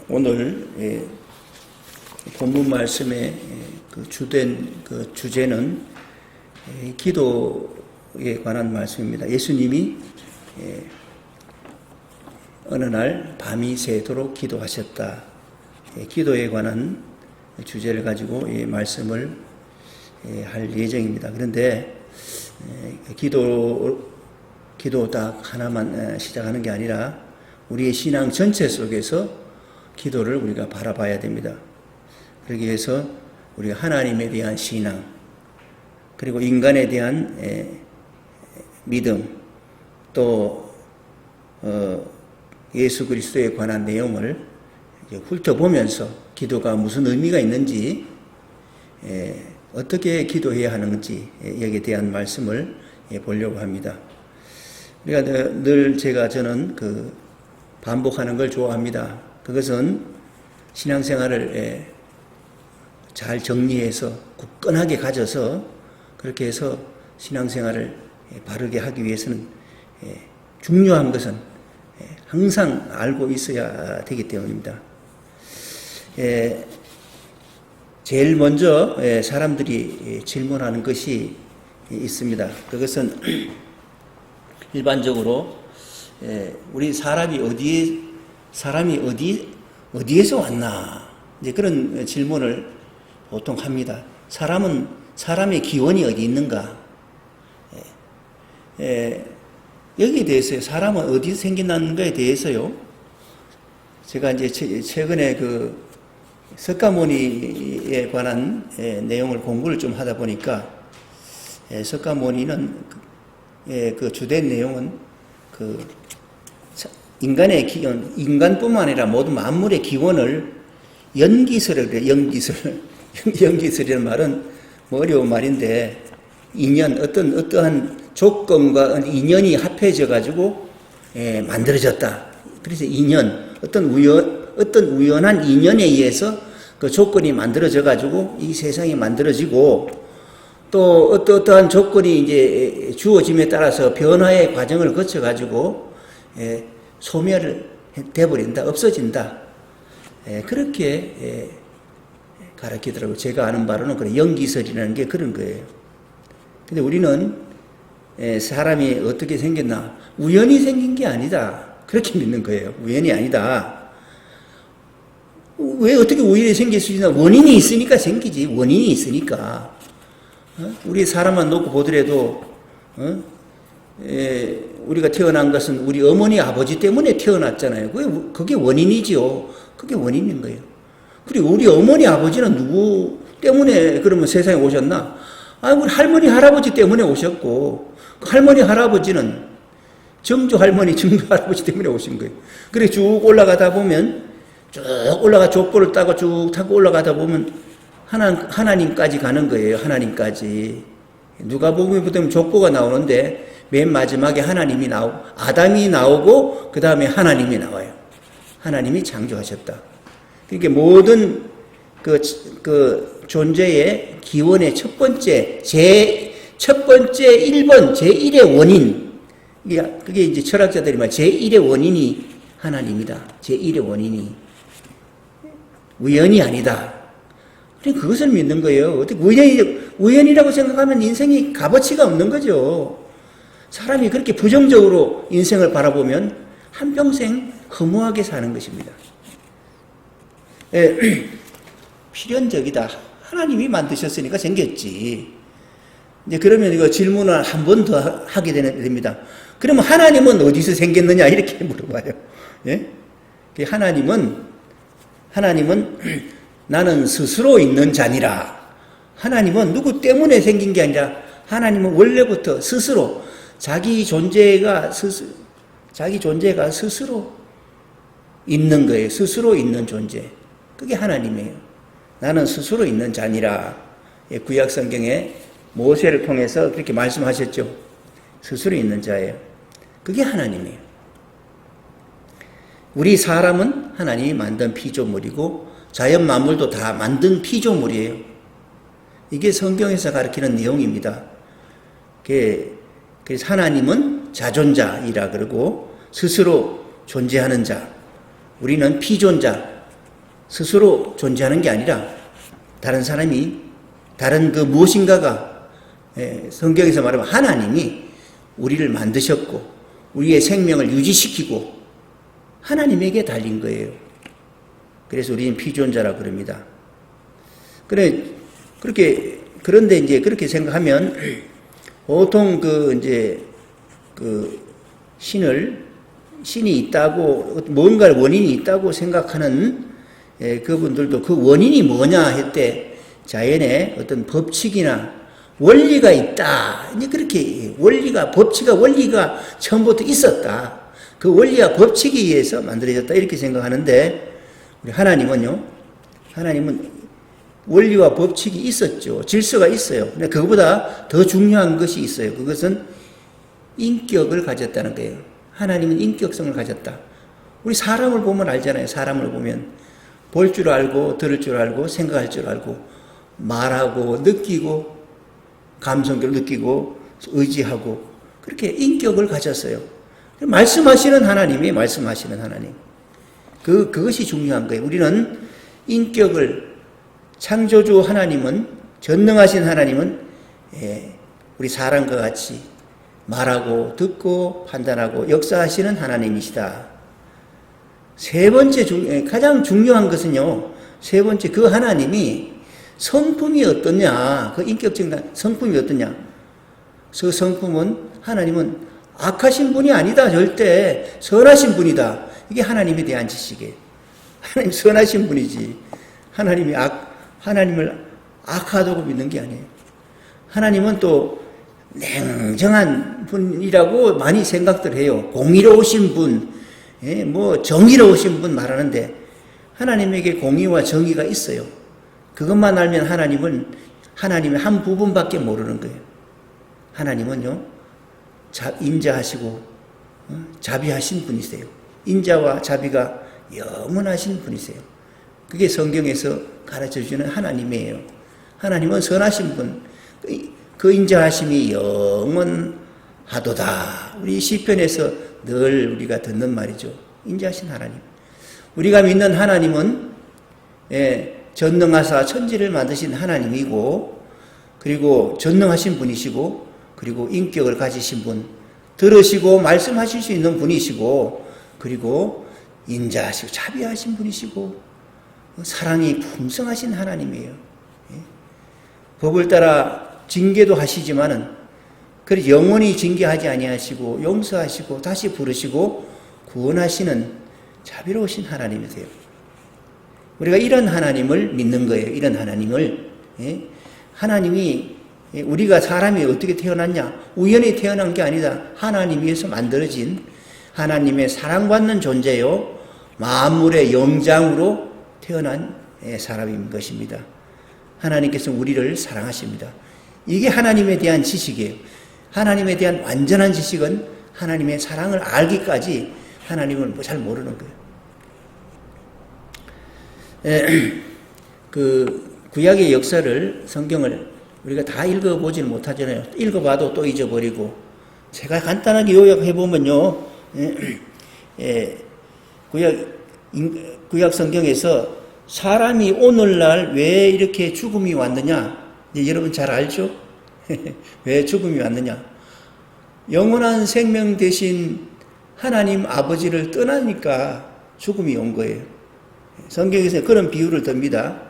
오늘 본문 말씀의 그 주된 그 주제는 기도에 관한 말씀입니다. 예수님이 어느 날 밤이 새도록 기도하셨다. 기도에 관한 주제를 가지고 말씀을 할 예정입니다. 그런데 기도 딱 하나만 시작하는 게 아니라 우리의 신앙 전체 속에서 기도를 우리가 바라봐야 됩니다. 그러기 위해서 우리가 하나님에 대한 신앙, 그리고 인간에 대한 믿음, 또 예수 그리스도에 관한 내용을 훑어보면서 기도가 무슨 의미가 있는지, 어떻게 기도해야 하는지 여기에 대한 말씀을 보려고 합니다. 우리가 늘 저는 반복하는 걸 좋아합니다. 그것은 신앙생활을 잘 정리해서 굳건하게 가져서 그렇게 해서 신앙생활을 바르게 하기 위해서는 중요한 것은 항상 알고 있어야 되기 때문입니다. 제일 먼저 사람들이 질문하는 것이 있습니다. 그것은 일반적으로 우리 사람이 어디에서 왔나, 이제 그런 질문을 보통 합니다. 사람의 기원이 어디 있는가? 여기에 대해서요, 사람은 어디서 생겨났는가에 대해서요, 제가 이제 최근에 석가모니에 관한 내용을 공부를 좀 하다 보니까, 석가모니는 그 주된 내용은 인간의 기원, 인간뿐만 아니라 모든 만물의 기원을 연기설이라고 그래요. 연기설이라는 말은 어려운 말인데, 인연, 어떠한 조건과 인연이 합해져 가지고 만들어졌다. 그래서 인연, 어떤 우연한 인연에 의해서 그 조건이 만들어져 가지고 이 세상이 만들어지고, 또 어떠한 조건이 이제 주어짐에 따라서 변화의 과정을 거쳐 가지고 소멸을 돼버린다, 없어진다. 그렇게 가르치더라고요. 제가 아는 바로는 그래, 연기설이라는 게 그런 거예요. 근데 우리는 사람이 어떻게 생겼나? 우연히 생긴 게 아니다. 그렇게 믿는 거예요. 우연이 아니다. 왜 어떻게 우연히 생길 수 있나? 원인이 있으니까 생기지. 원인이 있으니까. 우리 사람만 놓고 보더라도, 우리가 태어난 것은 우리 어머니 아버지 때문에 태어났잖아요. 그게 원인이지요. 그게 원인인 거예요. 그리고 우리 어머니 아버지는 누구 때문에 그러면 세상에 오셨나? 우리 할머니 할아버지 때문에 오셨고, 그 할머니 할아버지는 정조 할머니 정조 할아버지 때문에 오신 거예요. 그래 쭉 올라가다 보면, 쭉 족보를 따고 쭉 타고 올라가다 보면 하나님까지 가는 거예요. 하나님까지. 누가복음에 보면 족보가 나오는데 맨 마지막에 아담이 나오고 그 다음에 하나님이 나와요. 하나님이 창조하셨다. 그러니까 모든 그 존재의 기원의 첫 번째 1번, 제1의 원인. 그게 이제 철학자들이 말 제1의 원인이 하나님이다. 제1의 원인이. 우연이 아니다. 그것을 믿는 거예요. 어떻게 우연이라고 생각하면 인생이 값어치가 없는 거죠. 사람이 그렇게 부정적으로 인생을 바라보면 한평생 허무하게 사는 것입니다. 필연적이다. 하나님이 만드셨으니까 생겼지. 이제 그러면 이거 질문을 한 번 더 하게 됩니다. 그러면 하나님은 어디서 생겼느냐? 이렇게 물어봐요. 예? 하나님은 나는 스스로 있는 자니라. 하나님은 누구 때문에 생긴 게 아니라 하나님은 원래부터 스스로 자기 존재가 스스로 있는 거예요. 스스로 있는 존재. 그게 하나님이에요. 나는 스스로 있는 자니라. 구약 성경에 모세를 통해서 그렇게 말씀하셨죠. 스스로 있는 자예요. 그게 하나님이에요. 우리 사람은 하나님이 만든 피조물이고 자연 만물도 다 만든 피조물이에요. 이게 성경에서 가르치는 내용입니다. 그래서 하나님은 자존자이라 그러고 스스로 존재하는 자, 우리는 피존자, 스스로 존재하는 게 아니라 다른 사람이 다른 그 무엇인가가 성경에서 말하면 하나님이 우리를 만드셨고 우리의 생명을 유지시키고 하나님에게 달린 거예요. 그래서 우리는 피존자라고 그럽니다. 그런데 이제 그렇게 생각하면 보통 신이 있다고 뭔가 원인이 있다고 생각하는 그분들도 그 원인이 뭐냐 했대 자연의 어떤 법칙이나 원리가 있다. 이제 그렇게 원리가 처음부터 있었다. 그 원리와 법칙에 의해서 만들어졌다. 이렇게 생각하는데 우리 하나님은 원리와 법칙이 있었죠. 질서가 있어요. 근데 그것보다 더 중요한 것이 있어요. 그것은 인격을 가졌다는 거예요. 하나님은 인격성을 가졌다. 우리 사람을 보면 알잖아요. 사람을 보면 볼 줄 알고 들을 줄 알고 생각할 줄 알고 말하고 느끼고 감성을 느끼고 의지하고 그렇게 인격을 가졌어요. 말씀하시는 하나님. 그것이 중요한 거예요. 우리는 인격을 창조주 하나님은 전능하신 하나님은 우리 사람과 같이 말하고 듣고 판단하고 역사하시는 하나님이시다. 세 번째 가장 중요한 것은요. 세 번째 그 하나님이 성품이 어떠냐? 그 인격적인 성품이 어떠냐? 그 성품은 하나님은 악하신 분이 아니다. 절대 선하신 분이다. 이게 하나님에 대한 지식이에요. 하나님 선하신 분이지. 하나님을 악하다고 믿는 게 아니에요. 하나님은 또 냉정한 분이라고 많이 생각들 해요. 공의로우신 분, 정의로우신 분 말하는데 하나님에게 공의와 정의가 있어요. 그것만 알면 하나님의 한 부분밖에 모르는 거예요. 하나님은요, 인자하시고 자비하신 분이세요. 인자와 자비가 영원하신 분이세요. 그게 성경에서 가르쳐주는 하나님이에요. 하나님은 선하신 분, 그 인자하심이 영원하도다. 우리 시편에서 늘 우리가 듣는 말이죠. 인자하신 하나님. 우리가 믿는 하나님은 전능하사 천지를 만드신 하나님이고 그리고 전능하신 분이시고 그리고 인격을 가지신 분, 들으시고 말씀하실 수 있는 분이시고 그리고 인자하시고 자비하신 분이시고 사랑이 풍성하신 하나님이에요. 법을 따라 징계도 하시지만은 그래서 영원히 징계하지 아니하시고 용서하시고 다시 부르시고 구원하시는 자비로우신 하나님이세요. 우리가 이런 하나님을 믿는 거예요. 이런 하나님을. 하나님이 우리가 사람이 어떻게 태어났냐? 우연히 태어난 게 아니다. 하나님 위에서 만들어진 하나님의 사랑받는 존재요. 만물의 영장으로 태어난 사람인 것입니다. 하나님께서 우리를 사랑하십니다. 이게 하나님에 대한 지식이에요. 하나님에 대한 완전한 지식은 하나님의 사랑을 알기까지 하나님을 잘 모르는 거예요. 그 구약의 역사를 성경을 우리가 다 읽어보지는 못하잖아요. 읽어봐도 또 잊어버리고 제가 간단하게 요약해 보면요, 구약 성경에서 사람이 오늘날 왜 이렇게 죽음이 왔느냐? 여러분 잘 알죠? 왜 죽음이 왔느냐? 영원한 생명 대신 하나님 아버지를 떠나니까 죽음이 온 거예요. 성경에서 그런 비유를 듭니다.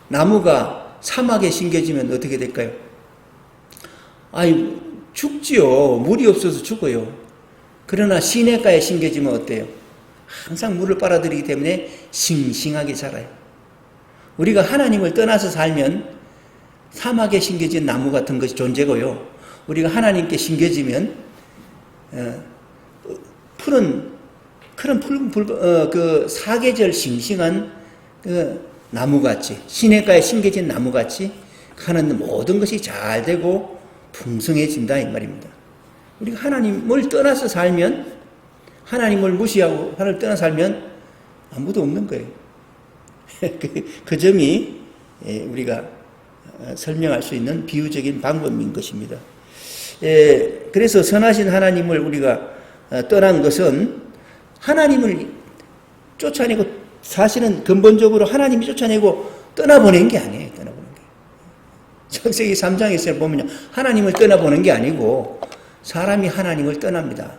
나무가 사막에 심겨지면 어떻게 될까요? 죽지요. 물이 없어서 죽어요. 그러나 시냇가에 심겨지면 어때요? 항상 물을 빨아들이기 때문에 싱싱하게 자라요. 우리가 하나님을 떠나서 살면 사막에 심겨진 나무 같은 것이 존재고요. 우리가 하나님께 심겨지면 그 사계절 싱싱한 그 나무같이 시냇가에 심겨진 나무같이 하는 모든 것이 잘 되고 풍성해진다 이 말입니다. 우리가 하나님을 떠나서 살면 하나님을 무시하고 하나님을 떠나 살면 아무도 없는 거예요. 그 점이 우리가 설명할 수 있는 비유적인 방법인 것입니다. 그래서 선하신 하나님을 우리가 떠난 것은 하나님을 쫓아내고 사실은 근본적으로 하나님이 쫓아내고 떠나보낸 게 아니에요. 떠나보낸 게. 창세기 3장에서 보면요. 하나님을 떠나보는 게 아니고 사람이 하나님을 떠납니다.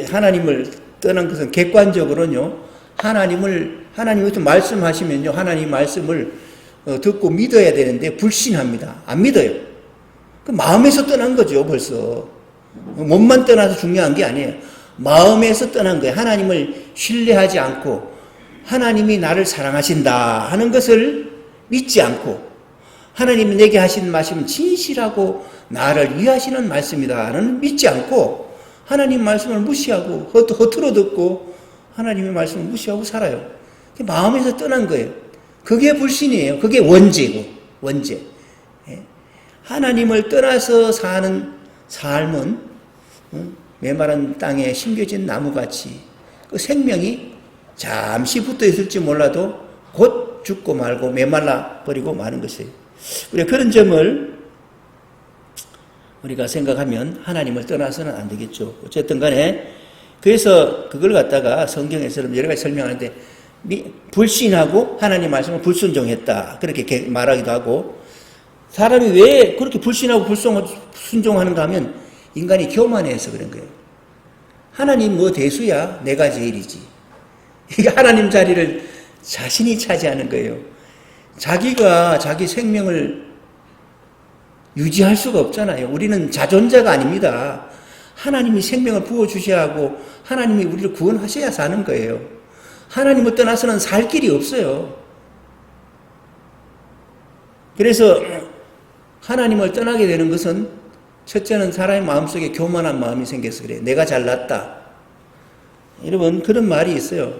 하나님을 떠난 것은 객관적으로는요. 하나님께서 말씀하시면요. 하나님 말씀을 듣고 믿어야 되는데 불신합니다. 안 믿어요. 그 마음에서 떠난 거죠. 벌써. 몸만 떠나서 중요한 게 아니에요. 마음에서 떠난 거예요. 하나님을 신뢰하지 않고 하나님이 나를 사랑하신다 하는 것을 믿지 않고 하나님이 내게 하신 말씀은 진실하고 나를 위하시는 말씀이다는 믿지 않고 하나님 말씀을 무시하고 허투루 듣고 하나님의 말씀을 무시하고 살아요. 마음에서 떠난 거예요. 그게 불신이에요. 그게 원죄고 원죄. 하나님을 떠나서 사는 삶은 메마른 땅에 심겨진 나무같이 그 생명이 잠시 붙어 있을지 몰라도 곧 죽고 말고 메말라 버리고 마는 것이에요. 우리가 그런 점을 우리가 생각하면 하나님을 떠나서는 안 되겠죠. 어쨌든 간에 그래서 그걸 갖다가 성경에서 여러 가지 설명하는데 불신하고 하나님 말씀을 불순종했다 그렇게 말하기도 하고 사람이 왜 그렇게 불신하고 불순종하는가 하면 인간이 교만해서 그런 거예요. 하나님 뭐 대수야 내가 제일이지. 이게 하나님 자리를 자신이 차지하는 거예요. 자기가 자기 생명을 유지할 수가 없잖아요. 우리는 자존자가 아닙니다. 하나님이 생명을 부어주셔야 하고 하나님이 우리를 구원하셔야 사는 거예요. 하나님을 떠나서는 살 길이 없어요. 그래서 하나님을 떠나게 되는 것은 첫째는 사람의 마음속에 교만한 마음이 생겨서 그래요. 내가 잘났다. 여러분 그런 말이 있어요.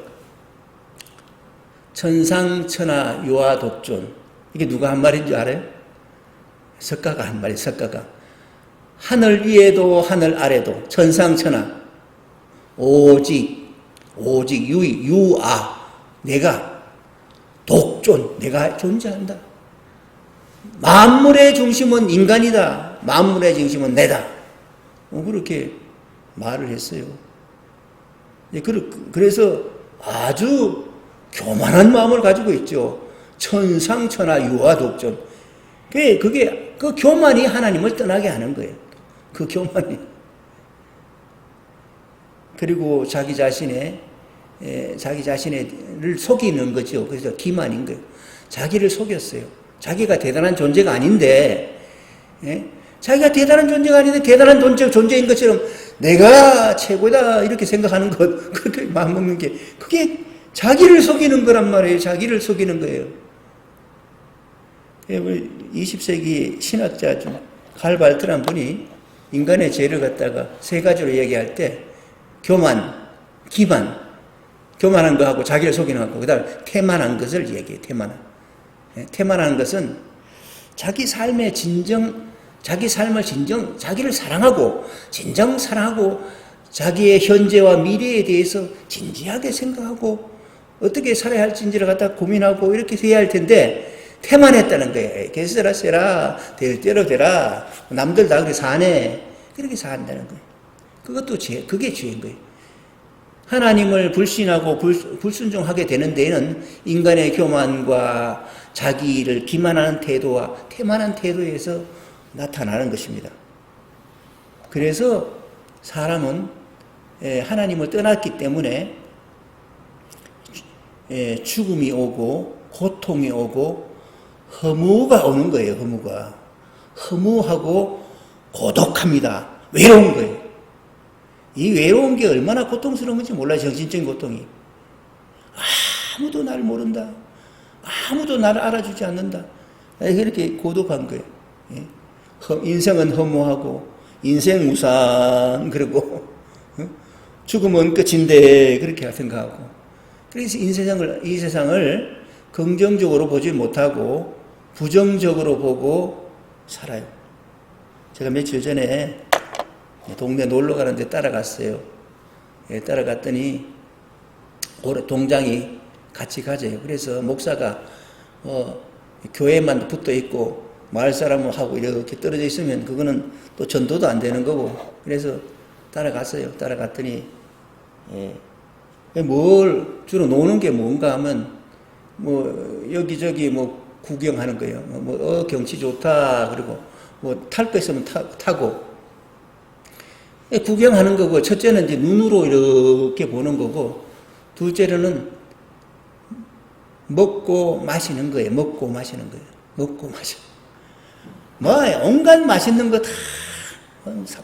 천상천하 유아독존. 이게 누가 한 말인 줄 알아요? 석가가 한 말이에요. 석가가. 하늘 위에도 하늘 아래도 천상천하 오직 유아 내가 독존 내가 존재한다. 만물의 중심은 인간이다. 만물의 중심은 내다. 그렇게 말을 했어요. 그래서 아주 교만한 마음을 가지고 있죠. 천상천하 유아독존. 그 교만이 하나님을 떠나게 하는 거예요. 그 교만이. 그리고 자기 자신을 속이는 거죠. 그래서 기만인 거예요. 자기를 속였어요. 자기가 대단한 존재가 아닌데, 자기가 대단한 존재가 아닌데 대단한 존재인 것처럼 내가 최고다 이렇게 생각하는 것, 그렇게 마음먹는 게 그게 자기를 속이는 거란 말이에요. 자기를 속이는 거예요. 20세기 신학자 중 칼발트란 분이 인간의 죄를 갖다가 세 가지로 얘기할 때 교만, 기만, 교만한 거하고 자기를 속이는 거하고 그 다음에 태만한 것을 얘기해요. 태만한 것은 자기 삶을 자기를 사랑하고 진정 사랑하고 자기의 현재와 미래에 대해서 진지하게 생각하고 어떻게 살아야 할지를 갖다 고민하고 이렇게 해야 할 텐데 태만했다는 거예요. 개쓰라 될 대로 되라. 남들 다 그렇게 사네. 그렇게 산다는 거예요. 그게 죄인 거예요. 하나님을 불신하고 불순종하게 되는 데에는 인간의 교만과 자기를 기만하는 태도와 태만한 태도에서 나타나는 것입니다. 그래서 사람은 하나님을 떠났기 때문에 죽음이 오고 고통이 오고 허무가 오는 거예요. 허무하고 고독합니다. 외로운 거예요. 이 외로운 게 얼마나 고통스러운 건지 몰라요. 정신적인 고통이. 아무도 나를 모른다. 아무도 나를 알아주지 않는다. 이렇게 고독한 거예요. 인생은 허무하고 인생 무상 그러고 죽으면 끝인데 그렇게 생각하고 그래서 이 세상을 긍정적으로 보지 못하고 부정적으로 보고 살아요. 제가 며칠 전에 동네 놀러 가는데 따라갔어요. 따라갔더니 동장이 같이 가재요. 그래서 목사가 교회만 붙어 있고 마을 사람하고 이렇게 떨어져 있으면 그거는 또 전도도 안 되는 거고 그래서 따라갔어요. 따라갔더니 뭘 주로 노는 게 뭔가 하면 뭐 여기저기 뭐 구경하는 거예요. 경치 좋다. 그리고 뭐 탈 거 있으면 타고. 구경하는 거고, 첫째는 이제 눈으로 이렇게 보는 거고, 둘째로는 먹고 마시는 거예요. 먹고 마시는 거예요. 먹고 마셔. 뭐 온갖 맛있는 거 다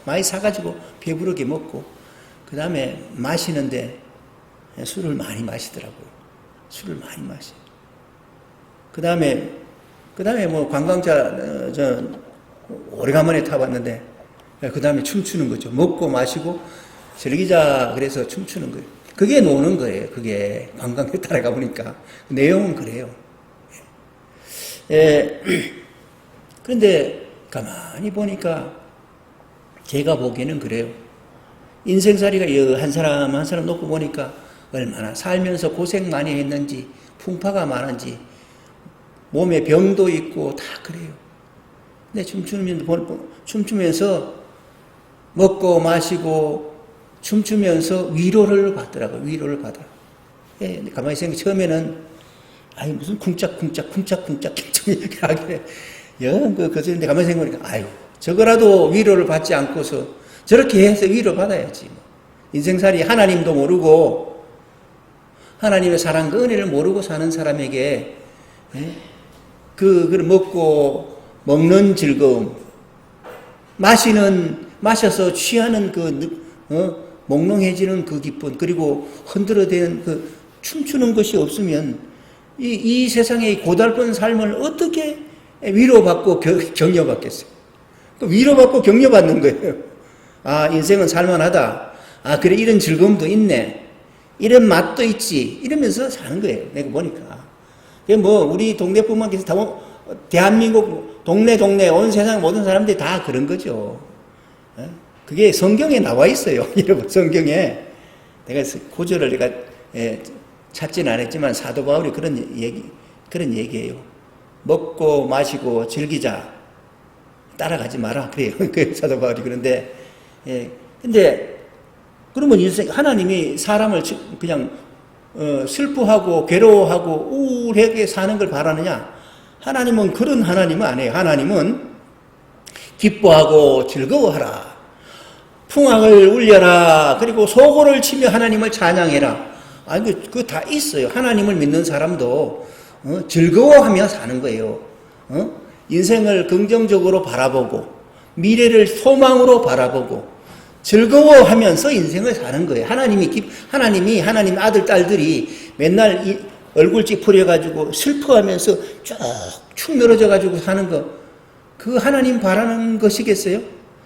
많이 사가지고 배부르게 먹고, 그 다음에 마시는데 술을 많이 마시더라고요. 술을 많이 마셔. 그 다음에 뭐 관광차 오래간만에 타봤는데, 그 다음에 춤추는 거죠. 먹고 마시고 즐기자 그래서 춤추는 거예요. 그게 노는 거예요. 그게 관광에 따라가 보니까 내용은 그래요. 그런데 가만히 보니까 제가 보기에는 그래요. 인생살이가 한 사람 한 사람 놓고 보니까 얼마나 살면서 고생 많이 했는지, 풍파가 많은지, 몸에 병도 있고 다 그래요. 근데 춤추면서 먹고 마시고 춤추면서 위로를 받더라고요. 위로를 받아. 가만히 생각해. 처음에는 아유 무슨 쿵짝쿵짝 하길래 그런데 가만히 생각하니까 아유 저거라도 위로를 받지 않고서 저렇게 해서 위로 받아야지. 인생살이 하나님도 모르고 하나님의 사랑과 은혜를 모르고 사는 사람에게 그걸 먹는 즐거움, 마셔서 취하는 몽롱해지는 그 기쁨, 그리고 흔들어대는 춤추는 것이 없으면 이 세상의 고달픈 삶을 어떻게 위로받고 격려받겠어요? 위로받고 격려받는 거예요. 아, 인생은 살만하다. 아, 그래, 이런 즐거움도 있네. 이런 맛도 있지. 이러면서 사는 거예요. 내가 보니까. 우리 동네뿐만 아니라 대한민국 동네 온 세상 모든 사람들이 다 그런 거죠. 그게 성경에 나와 있어요. 여러분, 성경에. 내가 구절을 찾지는 않았지만 사도 바울이 그런 얘기예요. 먹고 마시고 즐기자. 따라가지 마라. 그래요. 그 사도 바울이. 그런데, 근데, 그러면 하나님이 사람을 그냥, 슬퍼하고 괴로워하고 우울하게 사는 걸 바라느냐? 하나님은 그런 하나님은 아니에요. 하나님은 기뻐하고 즐거워하라. 풍악을 울려라. 그리고 소고를 치며 하나님을 찬양해라. 아니, 그거 다 있어요. 하나님을 믿는 사람도 즐거워하며 사는 거예요. 인생을 긍정적으로 바라보고 미래를 소망으로 바라보고 즐거워하면서 인생을 사는 거예요. 하나님 아들, 딸들이 맨날 얼굴 찌푸려가지고 슬퍼하면서 쭉축 늘어져가지고 사는 거, 그 하나님 바라는 것이겠어요?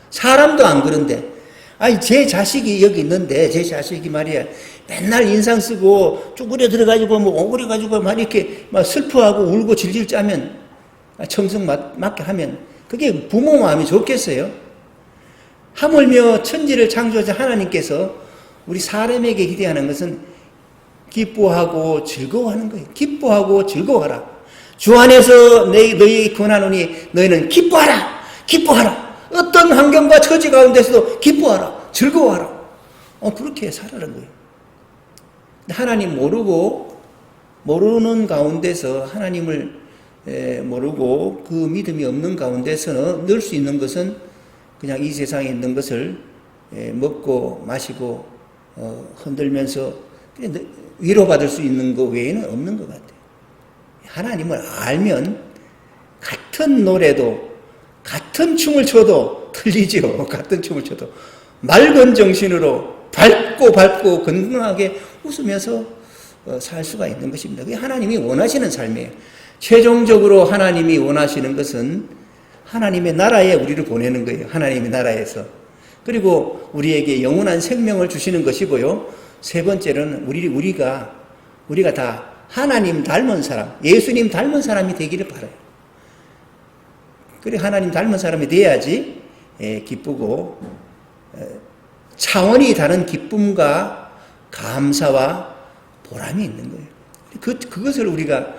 사람도 안 그런데. 아니, 제 자식이 여기 있는데, 제 자식이 말이야, 맨날 인상 쓰고, 쭈그려 들어가지고, 오그려가지고, 이렇게 슬퍼하고 울고 질질 짜면, 청승 맞게 하면, 그게 부모 마음이 좋겠어요? 하물며 천지를 창조하신 하나님께서 우리 사람에게 기대하는 것은 기뻐하고 즐거워하는 거예요. 기뻐하고 즐거워하라. 주 안에서 너희에게 권하노니 너희는 기뻐하라. 기뻐하라. 어떤 환경과 처지 가운데서도 기뻐하라. 즐거워하라. 그렇게 살아라는 거예요. 하나님 모르는 가운데서 하나님을 모르고 그 믿음이 없는 가운데서는 넣을 수 있는 것은 그냥 이 세상에 있는 것을 먹고 마시고 흔들면서 위로받을 수 있는 것 외에는 없는 것 같아요. 하나님을 알면 같은 노래도 같은 춤을 춰도 틀리죠. 같은 춤을 춰도 맑은 정신으로 밝고 건강하게 웃으면서 살 수가 있는 것입니다. 그게 하나님이 원하시는 삶이에요. 최종적으로 하나님이 원하시는 것은 하나님의 나라에 우리를 보내는 거예요. 하나님의 나라에서. 그리고 우리에게 영원한 생명을 주시는 것이고요. 세 번째는 우리가 다 하나님 닮은 사람, 예수님 닮은 사람이 되기를 바라요. 그래 하나님 닮은 사람이 돼야지 기쁘고 차원이 다른 기쁨과 감사와 보람이 있는 거예요. 그것을 우리가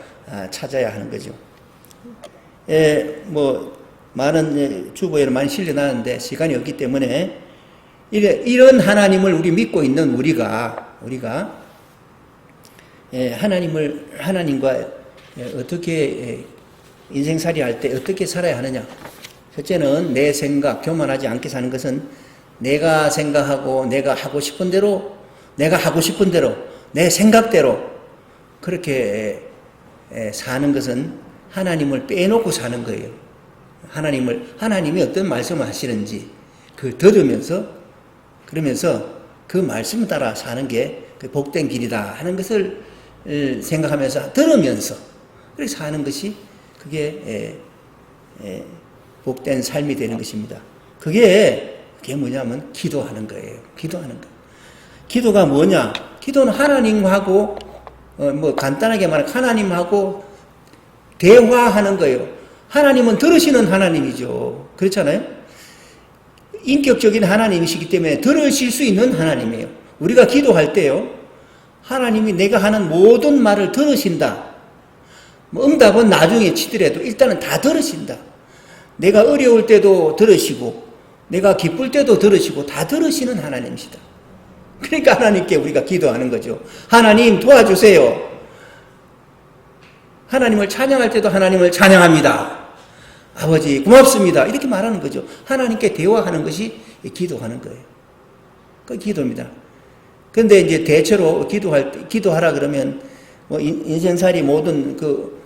찾아야 하는 거죠. 많은 주보에는 많이 실려나는데 시간이 없기 때문에 이런 하나님을 우리 믿고 있는 우리가 하나님과 어떻게 인생살이 할 때 어떻게 살아야 하느냐. 첫째는 내 생각, 교만하지 않게 사는 것은 내가 생각하고 내가 하고 싶은 대로 내 생각대로 그렇게 사는 것은 하나님을 빼놓고 사는 거예요. 하나님이 어떤 말씀을 하시는지 그걸 들으면서 그러면서 그 말씀 따라 사는 게 그 복된 길이다 하는 것을 생각하면서 들으면서 그렇게 사는 것이 그게 복된 삶이 되는 것입니다. 그게 뭐냐면 기도하는 거예요. 기도하는 거. 기도가 뭐냐? 기도는 하나님하고 간단하게 말하면 하나님하고 대화하는 거예요. 하나님은 들으시는 하나님이죠. 그렇잖아요? 인격적인 하나님이시기 때문에 들으실 수 있는 하나님이에요. 우리가 기도할 때요, 하나님이 내가 하는 모든 말을 들으신다. 응답은 나중에 치더라도 일단은 다 들으신다. 내가 어려울 때도 들으시고, 내가 기쁠 때도 들으시고, 다 들으시는 하나님이시다. 그러니까 하나님께 우리가 기도하는 거죠. 하나님 도와주세요. 하나님을 찬양할 때도 하나님을 찬양합니다. 아버지 고맙습니다. 이렇게 말하는 거죠. 하나님께 대화하는 것이 기도하는 거예요. 그 기도입니다. 그런데 이제 대체로 기도하라 그러면 인생살이 모든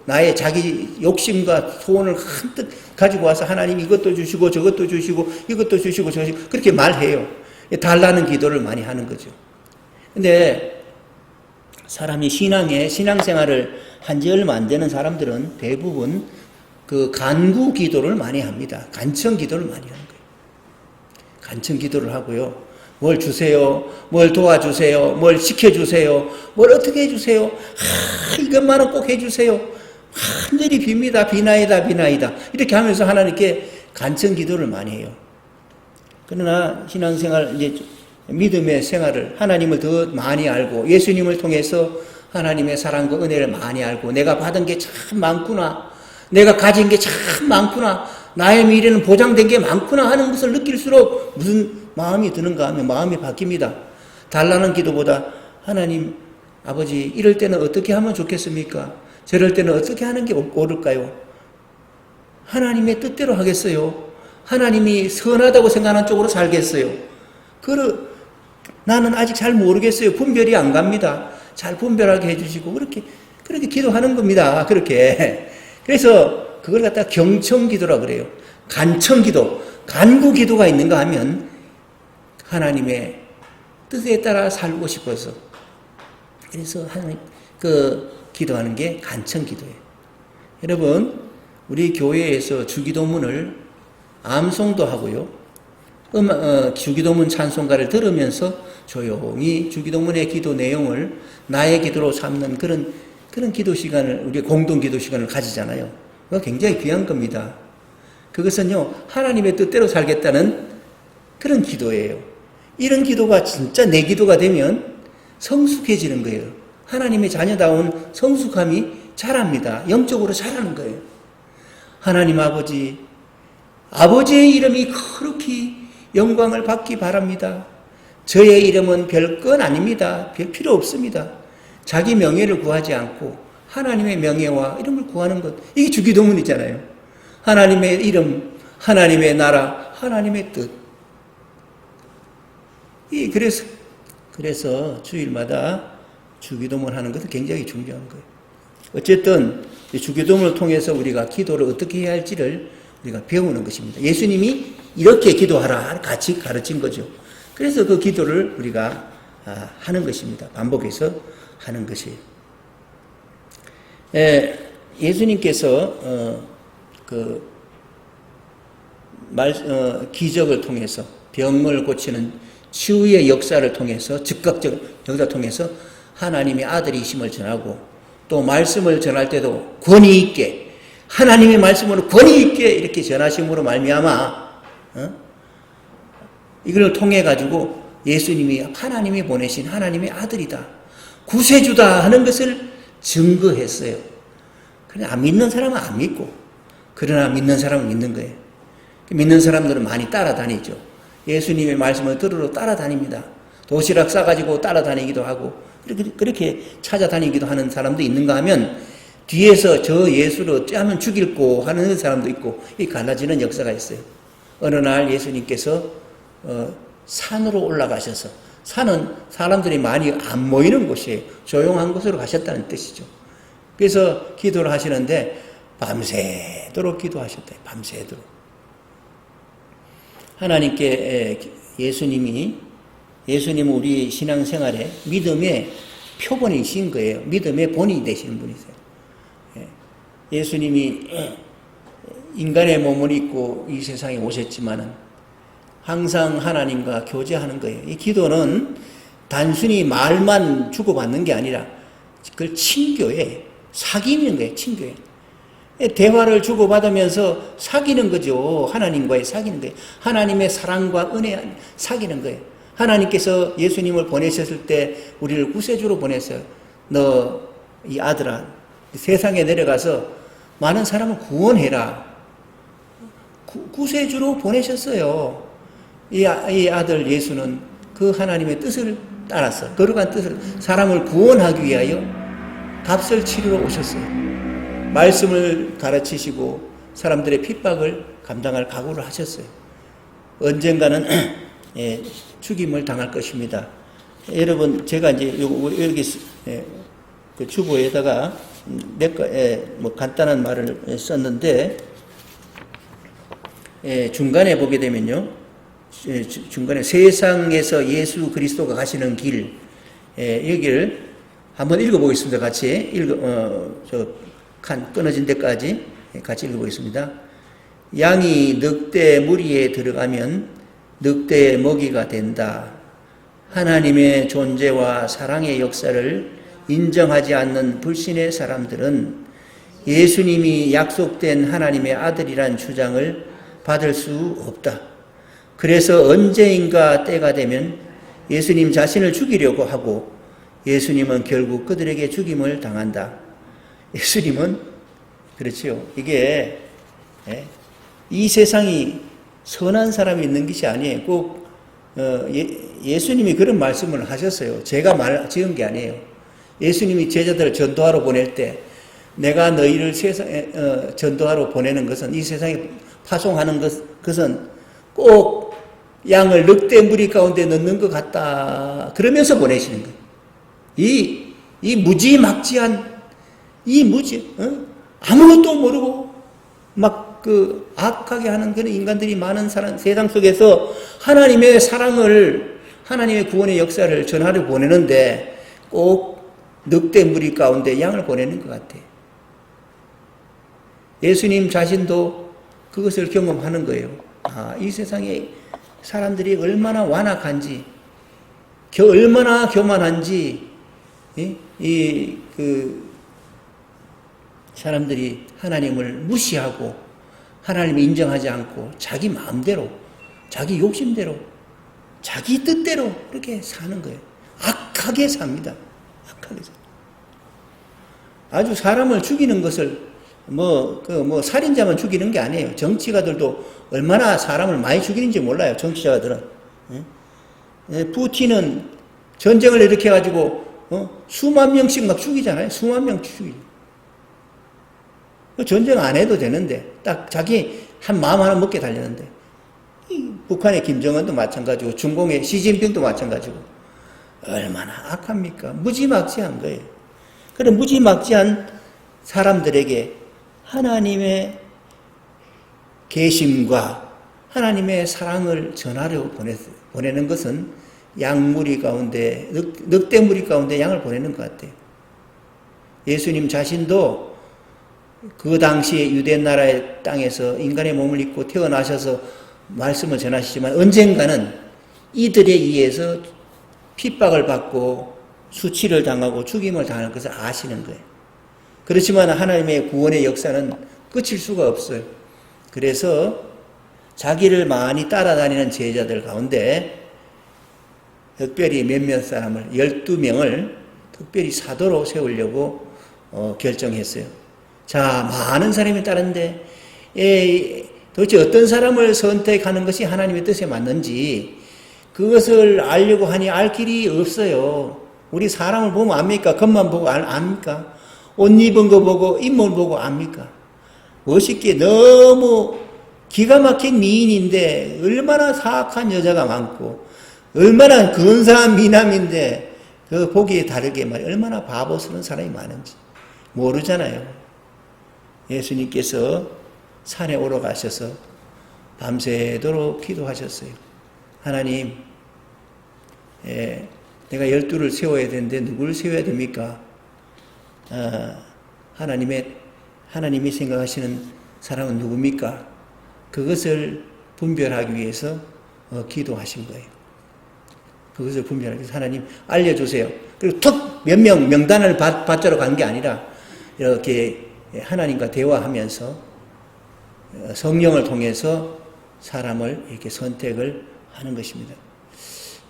나의 자기 욕심과 소원을 한뜻 가지고 와서 하나님 이것도 주시고 저것도 주시고 이것도 주시고 저것도 주시고 그렇게 말해요. 달라는 기도를 많이 하는 거죠. 근데 사람이 신앙생활을 한 지 얼마 안 되는 사람들은 대부분 간구 기도를 많이 합니다. 간청 기도를 많이 하는 거예요. 간청 기도를 하고요. 뭘 주세요. 뭘 도와주세요. 뭘 시켜주세요. 뭘 어떻게 해주세요. 이것만은 꼭 해주세요. 간절히 빕니다. 비나이다. 이렇게 하면서 하나님께 간청 기도를 많이 해요. 그러나 신앙생활, 믿음의 생활을 하나님을 더 많이 알고 예수님을 통해서 하나님의 사랑과 은혜를 많이 알고 내가 받은 게 참 많구나. 내가 가진 게 참 많구나. 나의 미래는 보장된 게 많구나 하는 것을 느낄수록 무슨 마음이 드는가 하면 마음이 바뀝니다. 달라는 기도보다 하나님 아버지 이럴 때는 어떻게 하면 좋겠습니까? 저럴 때는 어떻게 하는 게 옳을까요? 하나님의 뜻대로 하겠어요. 하나님이 선하다고 생각하는 쪽으로 살겠어요. 나는 아직 잘 모르겠어요. 분별이 안 갑니다. 잘 분별하게 해주시고 그렇게 기도하는 겁니다. 그렇게. 그래서 그걸 갖다 경청기도라 그래요. 간청기도, 간구기도가 있는가 하면 하나님의 뜻에 따라 살고 싶어서 그래서 기도하는 게 간청기도예요. 여러분 우리 교회에서 주기도문을 암송도 하고요. 주기도문 찬송가를 들으면서 조용히 주기도문의 기도 내용을 나의 기도로 삼는 그런 기도 시간을, 우리 공동 기도 시간을 가지잖아요. 그거 굉장히 귀한 겁니다. 그것은요, 하나님의 뜻대로 살겠다는 그런 기도예요. 이런 기도가 진짜 내 기도가 되면 성숙해지는 거예요. 하나님의 자녀다운 성숙함이 자랍니다. 영적으로 자라는 거예요. 하나님 아버지의 이름이 거룩히 영광을 받기 바랍니다. 저의 이름은 별건 아닙니다. 별 필요 없습니다. 자기 명예를 구하지 않고 하나님의 명예와 이름을 구하는 것. 이게 주기도문이잖아요. 하나님의 이름, 하나님의 나라, 하나님의 뜻. 그래서 주일마다 주기도문 하는 것은 굉장히 중요한 거예요. 어쨌든 주기도문을 통해서 우리가 기도를 어떻게 해야 할지를 우리가 배우는 것입니다. 예수님이 이렇게 기도하라 같이 가르친 거죠. 그래서 그 기도를 우리가 하는 것입니다. 반복해서 하는 것이에요. 예수님께서 기적을 통해서 병을 고치는 치유의 역사를 통해서 즉각적 역사를 통해서 하나님의 아들이심을 전하고 또 말씀을 전할 때도 권위 있게 하나님의 말씀으로 권위 있게 이렇게 전하심으로 말미암아 이걸 통해 가지고 예수님이 하나님이 보내신 하나님의 아들이다, 구세주다 하는 것을 증거했어요. 그냥 안 믿는 사람은 안 믿고, 그러나 믿는 사람은 믿는 거예요. 믿는 사람들은 많이 따라다니죠. 예수님의 말씀을 들으러 따라다닙니다. 도시락 싸가지고 따라다니기도 하고 그렇게 찾아다니기도 하는 사람도 있는가 하면 뒤에서 저 예수를 짜면 죽일고 하는 사람도 있고 이 갈라지는 역사가 있어요. 어느 날 예수님께서 산으로 올라가셔서 산은 사람들이 많이 안 모이는 곳이에요. 조용한 곳으로 가셨다는 뜻이죠. 그래서 기도를 하시는데 밤새도록 기도하셨대요. 밤새도록. 하나님께 예수님은 우리 신앙생활에 믿음의 표본이신 거예요. 믿음의 본이 되시는 분이세요. 예수님이 인간의 몸을 입고 이 세상에 오셨지만은 항상 하나님과 교제하는 거예요. 이 기도는 단순히 말만 주고받는 게 아니라 그걸 친교에 사귀는 거예요. 친교에. 대화를 주고받으면서 사귀는 거죠. 하나님과의 사귀는 거예요. 하나님의 사랑과 은혜 사귀는 거예요. 하나님께서 예수님을 보내셨을 때 우리를 구세주로 보냈어요. 너 이 아들아 세상에 내려가서 많은 사람을 구원해라. 구세주로 보내셨어요. 이 아들 예수는 그 하나님의 뜻을 따라서 거룩한 뜻을 사람을 구원하기 위하여 값을 치르러 오셨어요. 말씀을 가르치시고 사람들의 핍박을 감당할 각오를 하셨어요. 언젠가는 죽임을 당할 것입니다. 여러분 제가 이제 여기 그 주보에다가 뭐 간단한 말을 썼는데 중간에 보게 되면요. 중간에 세상에서 예수 그리스도가 가시는 길 여기를 한번 읽어보겠습니다. 같이 칸 끊어진 데까지 같이 읽어보겠습니다. 양이 늑대 무리에 들어가면 늑대의 먹이가 된다. 하나님의 존재와 사랑의 역사를 인정하지 않는 불신의 사람들은 예수님이 약속된 하나님의 아들이란 주장을 받을 수 없다. 그래서 언제인가 때가 되면 예수님 자신을 죽이려고 하고 예수님은 결국 그들에게 죽임을 당한다. 예수님은 그렇지요. 이게 이 세상이 선한 사람이 있는 것이 아니에요. 꼭 예수님이 그런 말씀을 하셨어요. 제가 말 지은 게 아니에요. 예수님이 제자들을 전도하러 보낼 때 내가 너희를 세상에 전도하러 보내는 것은 이 세상에 파송하는 것은 꼭 양을 늑대 무리 가운데 넣는 것 같다. 그러면서 보내시는 거예요. 이 무지막지한 아무것도 모르고 막 그 악하게 하는 그런 인간들이 많은 세상 속에서 하나님의 사랑을 하나님의 구원의 역사를 전하려 보내는데 꼭 늑대 무리 가운데 양을 보내는 것 같아요. 예수님 자신도 그것을 경험하는 거예요. 이 세상에 사람들이 얼마나 완악한지, 얼마나 교만한지, 사람들이 하나님을 무시하고 하나님을 인정하지 않고 자기 마음대로, 자기 욕심대로, 자기 뜻대로 그렇게 사는 거예요. 악하게 삽니다. 악하게 삽니다. 아주 사람을 죽이는 것을 살인자만 죽이는 게 아니에요. 정치가들도 얼마나 사람을 많이 죽이는지 몰라요. 정치자들은. 푸틴은 전쟁을 일으켜가지고 수만 명씩 막 죽이잖아요. 수만 명씩 죽이죠. 전쟁 안 해도 되는데 딱 자기 한 마음 하나 먹게 달렸는데 북한의 김정은도 마찬가지고 중공의 시진핑도 마찬가지고 얼마나 악합니까? 무지막지한 거예요. 그런 무지막지한 사람들에게 하나님의 계심과 하나님의 사랑을 전하려 보내는 것은 양무리 가운데 늑대무리 가운데 양을 보내는 것 같아요. 예수님 자신도 그 당시에 유대 나라의 땅에서 인간의 몸을 입고 태어나셔서 말씀을 전하시지만 언젠가는 이들에 의해서 핍박을 받고 수치를 당하고 죽임을 당하는 것을 아시는 거예요. 그렇지만 하나님의 구원의 역사는 끝일 수가 없어요. 그래서 자기를 많이 따라다니는 제자들 가운데 특별히 몇몇 사람을 12명을 특별히 사도로 세우려고 결정했어요. 자, 많은 사람이 따르는데 도대체 어떤 사람을 선택하는 것이 하나님의 뜻에 맞는지 그것을 알려고 하니 알 길이 없어요. 우리 사람을 보면 압니까? 겉만 보고 압니까? 옷 입은 거 보고 인물 보고 압니까? 멋있게 너무 기가 막힌 미인인데 얼마나 사악한 여자가 많고 얼마나 근사한 미남인데 그 보기에 다르게 말이야. 얼마나 바보스러운 사람이 많은지 모르잖아요. 예수님께서 산에 올라가셔서 밤새도록 기도하셨어요. 하나님, 내가 12를 세워야 되는데 누구를 세워야 됩니까? 하나님이 생각하시는 사람은 누굽니까? 그것을 분별하기 위해서 기도하신 거예요. 그것을 분별하기 위해서 하나님 알려주세요. 그리고 툭 몇 명 명단을 받자러 간 게 아니라 이렇게 하나님과 대화하면서 성령을 통해서 사람을 이렇게 선택을 하는 것입니다.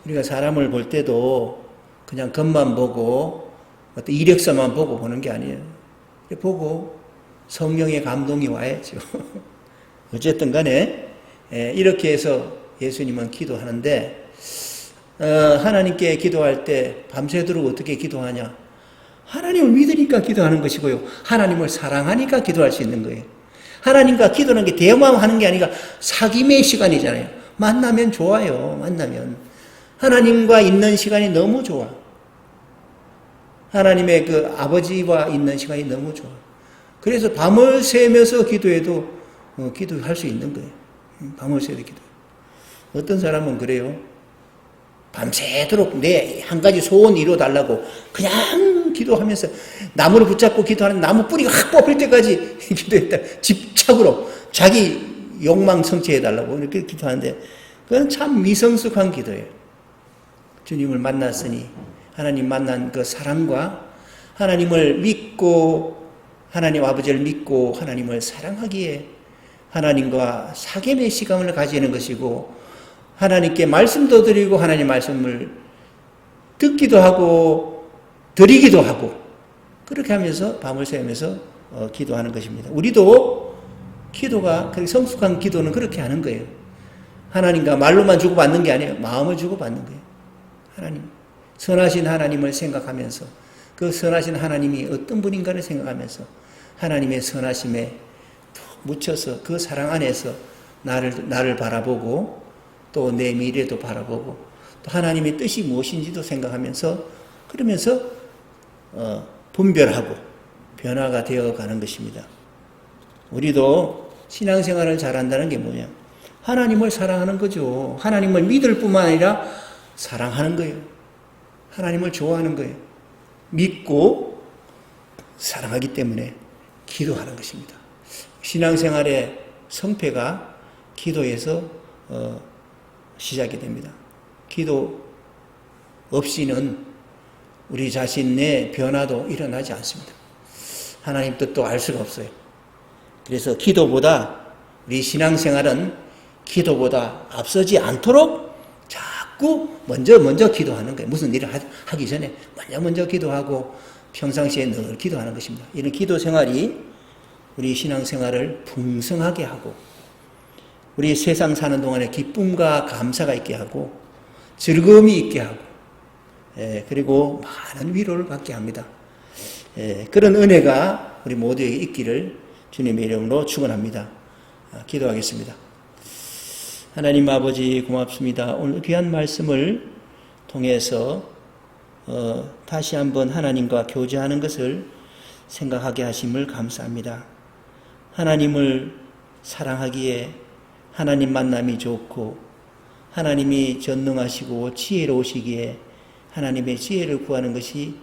우리가 사람을 볼 때도 그냥 겉만 보고 어떤 이력서만 보고 보는 게 아니에요. 보고 성령의 감동이 와야죠. 어쨌든 간에 이렇게 해서 예수님은 기도하는데 하나님께 기도할 때 밤새도록 어떻게 기도하냐? 하나님을 믿으니까 기도하는 것이고요. 하나님을 사랑하니까 기도할 수 있는 거예요. 하나님과 기도하는 게 대화만 하는 게 아니라 사귐의 시간이잖아요. 만나면 좋아요. 만나면. 하나님과 있는 시간이 너무 좋아. 하나님의 그 아버지와 있는 시간이 너무 좋아. 그래서 밤을 새면서 기도해도 기도할 수 있는 거예요. 밤을 새도 기도. 어떤 사람은 그래요. 밤새도록 내 한 가지 소원 이루어달라고 그냥 기도하면서 나무를 붙잡고 기도하는 나무 뿌리가 확 뽑힐 때까지 기도했다. 집착으로 자기 욕망 성취해달라고 이렇게 기도하는데 그건 참 미성숙한 기도예요. 주님을 만났으니 하나님 만난 그 사랑과 하나님을 믿고 하나님 아버지를 믿고 하나님을 사랑하기에 하나님과 사귐의 시간을 가지는 것이고 하나님께 말씀도 드리고 하나님 말씀을 듣기도 하고 드리기도 하고 그렇게 하면서 밤을 새면서 기도하는 것입니다. 우리도 기도가 성숙한 기도는 그렇게 하는 거예요. 하나님과 말로만 주고받는 게 아니에요. 마음을 주고받는 거예요. 하나님, 선하신 하나님을 생각하면서 그 선하신 하나님이 어떤 분인가를 생각하면서 하나님의 선하심에 묻혀서 그 사랑 안에서 나를 바라보고 또 내 미래도 바라보고 또 하나님의 뜻이 무엇인지도 생각하면서 그러면서 분별하고 변화가 되어가는 것입니다. 우리도 신앙생활을 잘한다는 게 뭐냐? 하나님을 사랑하는 거죠. 하나님을 믿을 뿐만 아니라 사랑하는 거예요. 하나님을 좋아하는 거예요. 믿고 사랑하기 때문에 기도하는 것입니다. 신앙생활의 성패가 기도에서 시작이 됩니다. 기도 없이는 우리 자신의 변화도 일어나지 않습니다. 하나님 뜻도 알 수가 없어요. 그래서 기도보다 우리 신앙생활은 기도보다 앞서지 않도록 자꾸 먼저 기도하는 거예요. 무슨 일을 하기 전에 먼저 기도하고 평상시에 늘 기도하는 것입니다. 이런 기도 생활이 우리 신앙생활을 풍성하게 하고 우리 세상 사는 동안에 기쁨과 감사가 있게 하고 즐거움이 있게 하고 그리고 많은 위로를 받게 합니다. 그런 은혜가 우리 모두에게 있기를 주님의 이름으로 축원합니다. 기도하겠습니다. 하나님 아버지 고맙습니다. 오늘 귀한 말씀을 통해서 다시 한번 하나님과 교제하는 것을 생각하게 하심을 감사합니다. 하나님을 사랑하기에 하나님 만남이 좋고 하나님이 전능하시고 지혜로우시기에 하나님의 지혜를 구하는 것이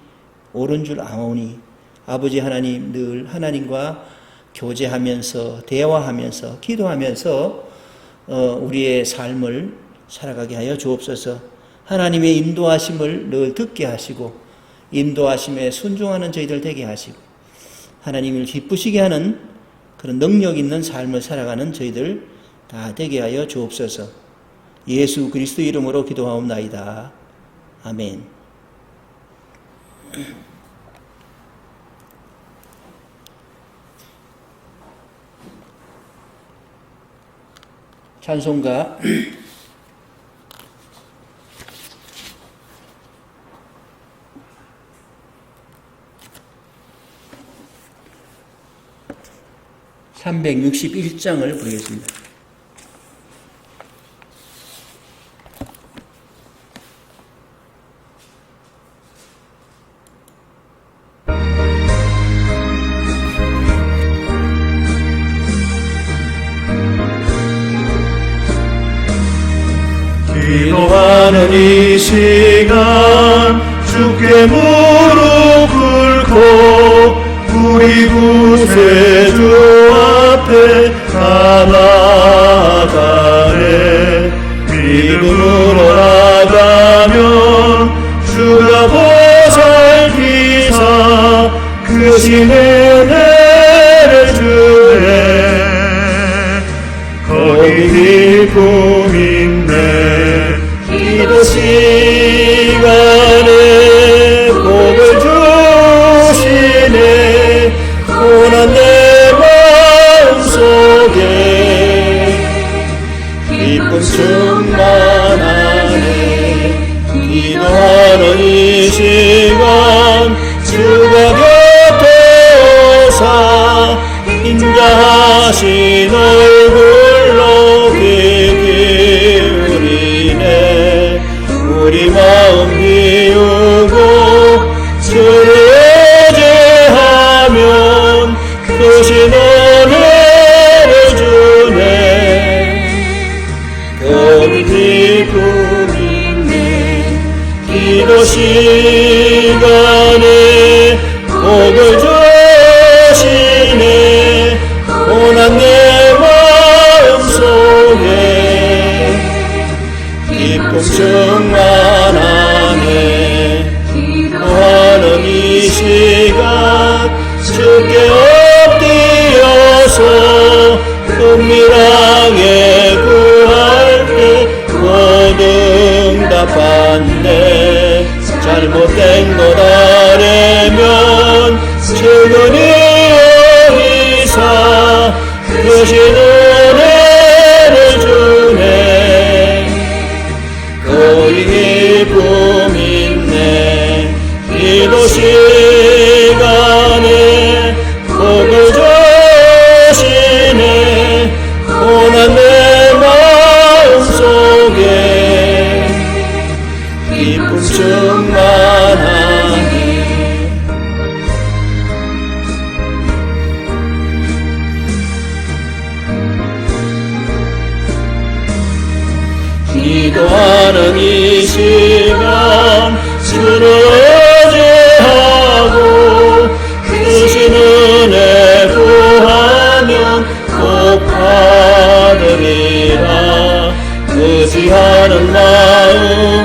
옳은 줄 아오니 아버지 하나님 늘 하나님과 교제하면서 대화하면서 기도하면서 우리의 삶을 살아가게 하여 주옵소서. 하나님의 인도하심을 늘 듣게 하시고 인도하심에 순종하는 저희들 되게 하시고 하나님을 기쁘시게 하는 그런 능력 있는 삶을 살아가는 저희들 다 되게 하여 주옵소서. 예수 그리스도 이름으로 기도하옵나이다. 아멘. 찬송가 361장을 부르겠습니다. 기도하는 이 시간 주께 무릎 꿇고 우리 구세주 앞에 나아가네. 믿음으로 나가면 주가 보살피사 크신 은혜를 주네. 거기 기쁨 있네. 기도 시간에 복을 주시네. 고난 내 마음속에 기쁨 충만하네. 기도하는 이 시간 주가 곁에 오사 인자하신 얼굴로 귀 기울이네. 우리 마음 비우고 주를 의지하면 크신 은혜를 주네. 거기 기쁨 있네. 기도 시간에 복을 주시네. 고난 내 마음속에 기쁨 충만하네. 기도하는 이 시간 주께 엎드려서 은밀하게 구할 때 고등답한데 잘못된 것 아래면 주거니 어리사 크신 은혜를 주네. 거기 기쁨 있네. 기도 시간에 복을 주시네. 고난 내 마음속에 기쁨 충만하네. 기도하는 이 시간 주를 의지하고 크신 은혜 구하면 꼭 받으리라. 의지하는 마음